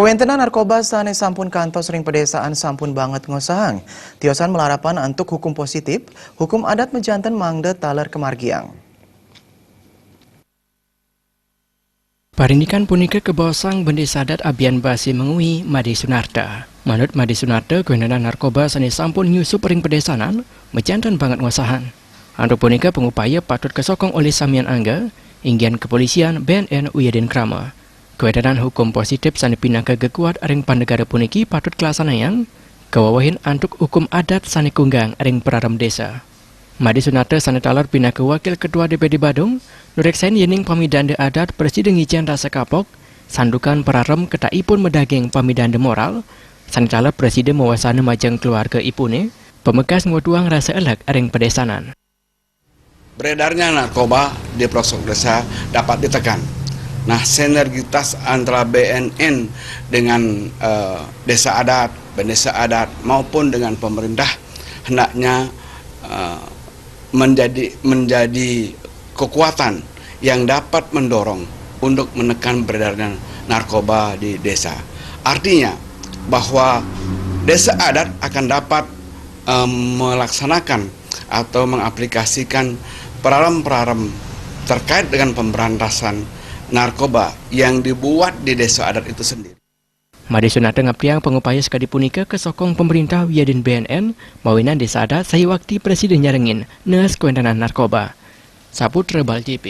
Kawentenan narkoba sane sampun kantos ring pedesaan sampun banget ngosahang. Tiosan melarapan antuk hukum positif, hukum adat mejanten mangde taler kemargiang. Parindikan punika kebosang bendi sadat abian basi mengui Madi Sunarta. Manut Madi Sunarta, kawentenan narkoba sane sampun nyusup ring pedesanan mejanten banget ngosahan. Antuk punika pengupaya patut kesokong oleh samian angga, inggian kepolisian BNN Uyadin Krama. Kawentenan hukum positif sane pinaka gekuat ring pandegara puniki patut kelasanayang kawawahin antuk hukum adat sane kunggang ring peraram desa. Madi Sunarta sane talar pinaka wakil ketua DPD Badung nureksain yening pamidande adat Presiden Ijen Rasa Kapok sandukan peraram ketaipun medaging pamidande moral sane talar Presiden mewasana majang keluarga ipune pemekas ngoduang rasa elek ring pedesanan. Beredarnya narkoba di pelosok desa dapat ditekan. Nah, sinergitas antara BNN dengan desa adat, desa adat maupun dengan pemerintah hendaknya menjadi kekuatan yang dapat mendorong untuk menekan beredarnya narkoba di desa. Artinya bahwa desa adat akan dapat melaksanakan atau mengaplikasikan peraram-peraram terkait dengan pemberantasan narkoba yang dibuat di desa adat itu sendiri. Madi Sunarta ngaptiang pengupaya sekali punika kesokong pemerintah Uyadin BNN mawinan desa adat saya waktu Presiden nyarengin neus kawentenan narkoba. Saputra Bal JP.